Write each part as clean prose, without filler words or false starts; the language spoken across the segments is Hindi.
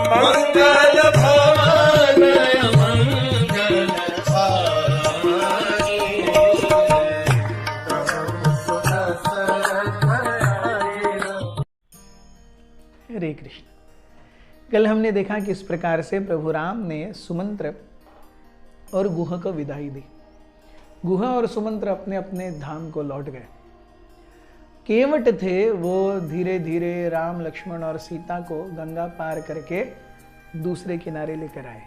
मंगल भवन मंगल हारी। हरे कृष्ण। कल हमने देखा कि इस प्रकार से प्रभु राम ने सुमंत्र और गुह को विदाई दी। गुह और सुमंत्र अपने अपने धाम को लौट गए। केवट थे वो धीरे धीरे राम लक्ष्मण और सीता को गंगा पार करके दूसरे किनारे लेकर आए।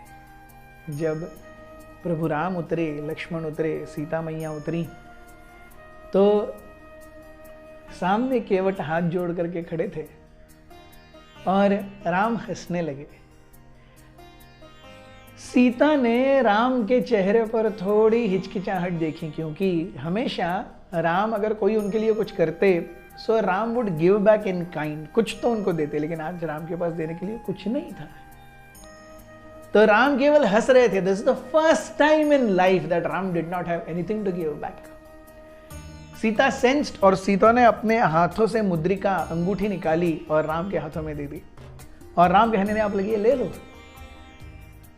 जब प्रभु राम उतरे, लक्ष्मण उतरे, सीता मैया उतरी, तो सामने केवट हाथ जोड़ करके खड़े थे और राम हंसने लगे। सीता ने राम के चेहरे पर थोड़ी हिचकिचाहट देखी, क्योंकि हमेशा राम अगर कोई उनके लिए कुछ करते so Ram would give back in kind, कुछ तो उनको देते, लेकिन आज राम के पास देने के लिए कुछ नहीं था। तो राम केवल हंस रहे थे। This is the first time in life that Ram did not have anything to give back. Sita sensed और सीता ने अपने हाथों से मुद्रिका अंगूठी निकाली और राम के हाथों में दे दी। और राम कहने लगे आप लगे ले लो।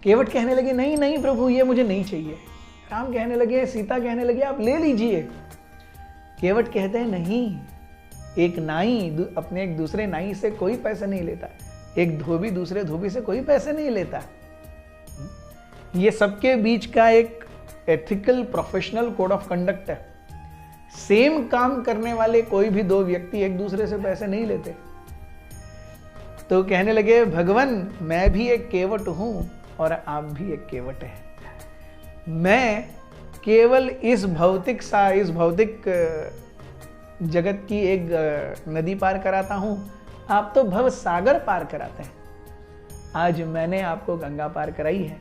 केवट कहने लगे नहीं नहीं प्रभु ये मुझे नहीं चाहिए। राम कहने लगे, सीता कहने लगे आप ले लीजिए। केवट कहते हैं नहीं, एक नाई अपने एक दूसरे नाई से कोई पैसे नहीं लेता, एक धोबी दूसरे धोबी से कोई पैसे नहीं लेता। ये सबके बीच का एक ethical professional code of conduct है। सेम काम करने वाले कोई भी दो व्यक्ति एक दूसरे से पैसे नहीं लेते। तो कहने लगे भगवान मैं भी एक केवट हूं और आप भी एक केवट हैं। मैं केवल इस भौतिक जगत की एक नदी पार कराता हूं, आप तो भव सागर पार कराते हैं। आज मैंने आपको गंगा पार कराई है।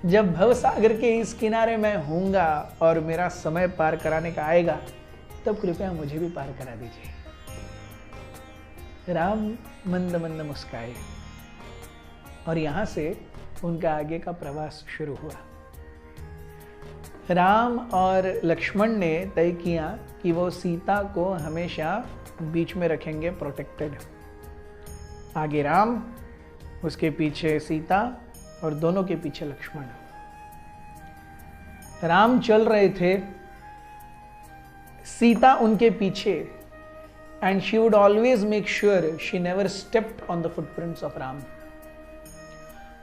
जब भव सागर के इस किनारे मैं होऊंगा और मेरा समय पार कराने का आएगा, तब कृपया मुझे भी पार करा दीजिए। राम मंद मंद मुस्काए और यहां से उनका आगे का प्रवास शुरू हुआ। राम और लक्ष्मण ने तय किया कि वो सीता को हमेशा बीच में रखेंगे, प्रोटेक्टेड। आगे राम, उसके पीछे सीता और दोनों के पीछे लक्ष्मण। राम चल रहे थे, सीता उनके पीछे, and she would always make sure she never stepped on the footprints of Ram.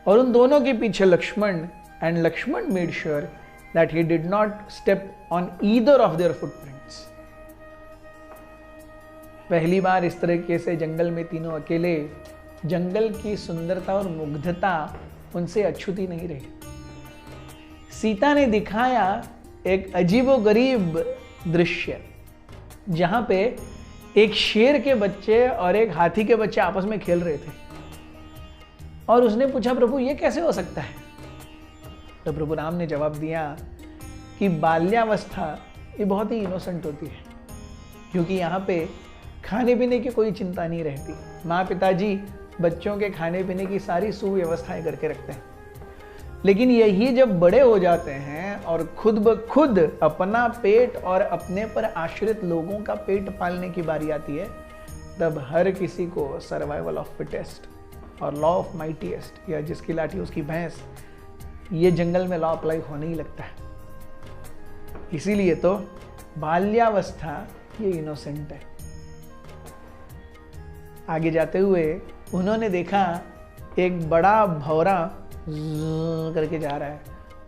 और उन दोनों के पीछे Lakshman, and Lakshman made sure that he did not step on either of their footprints. पहली बार इस तरीके से जंगल में तीनों अकेले, जंगल की सुंदरता और मुग्धता उनसे अछूती नहीं रही। सीता ने दिखाया एक अजीबोगरीब दृश्य, जहां पे एक शेर के बच्चे और एक हाथी के बच्चे आपस में खेल रहे थे। और उसने पूछा प्रभु ये कैसे हो सकता है? तो प्रभु राम ने जवाब दिया कि बाल्यावस्था ये बहुत ही इनोसेंट होती है, क्योंकि यहाँ पे खाने पीने की कोई चिंता नहीं रहती। माँ पिताजी बच्चों के खाने पीने की सारी सुव्यवस्थाएं करके रखते हैं। लेकिन यही जब बड़े हो जाते हैं और खुद ब खुद अपना पेट और अपने पर आश्रित लोगों का पेट पालने की बारी आती है, तब हर किसी को सर्वाइवल ऑफ फिटेस्ट और लॉ ऑफ माइटीएस्ट, या जिसकी लाठी उसकी भैंस, ये जंगल में लॉ अप्लाई होने ही लगता है। इसीलिए तो बाल्यावस्था ये इनोसेंट है। आगे जाते हुए उन्होंने देखा एक बड़ा भौरा करके जा रहा है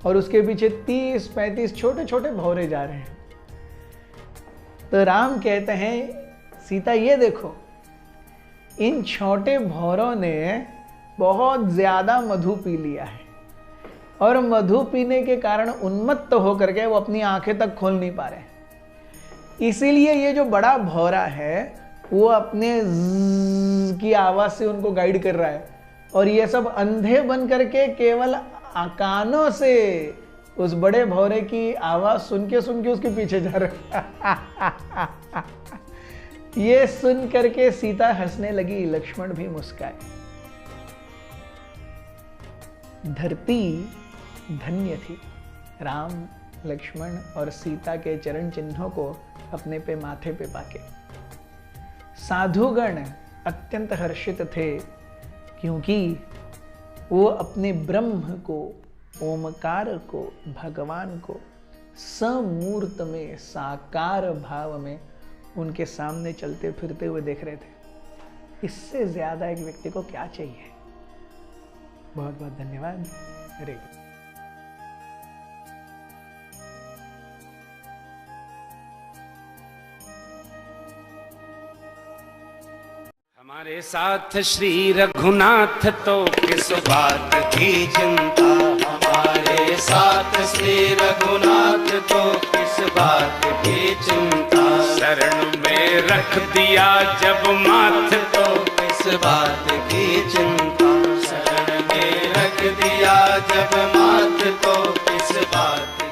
और उसके पीछे 30-35 छोटे छोटे भौरे जा रहे हैं। तो राम कहते हैं सीता ये देखो, इन छोटे भौरों ने बहुत ज्यादा मधु पी लिया है और मधु पीने के कारण उन्मत्त होकर के वो अपनी आंखें तक खोल नहीं पा रहे। इसीलिए ये जो बड़ा भौरा है वो अपने की आवाज से उनको गाइड कर रहा है, और ये सब अंधे बन करके केवल कानों से उस बड़े भौरे की आवाज सुन के उसके पीछे जा रहे हैं। ये सुन करके सीता हंसने लगी, लक्ष्मण भी मुस्काए। धरती धन्य थी राम, लक्ष्मण और सीता के चरण चिन्हों को अपने पे माथे पे पाके। साधुगण अत्यंत हर्षित थे, क्योंकि वो अपने ब्रह्म को, ओमकार को, भगवान को समूर्त में, साकार भाव में उनके सामने चलते फिरते हुए देख रहे थे। इससे ज्यादा एक व्यक्ति को क्या चाहिए। बहुत बहुत धन्यवाद। हरे कृष्ण। हमारे साथ श्री रघुनाथ तो किस बात की चिंता, हमारे साथ श्री रघुनाथ तो किस बात की चिंता, शरण में रख दिया जब माथ तो किस बात की चिंता, शरण में रख दिया जब माथ तो किस बात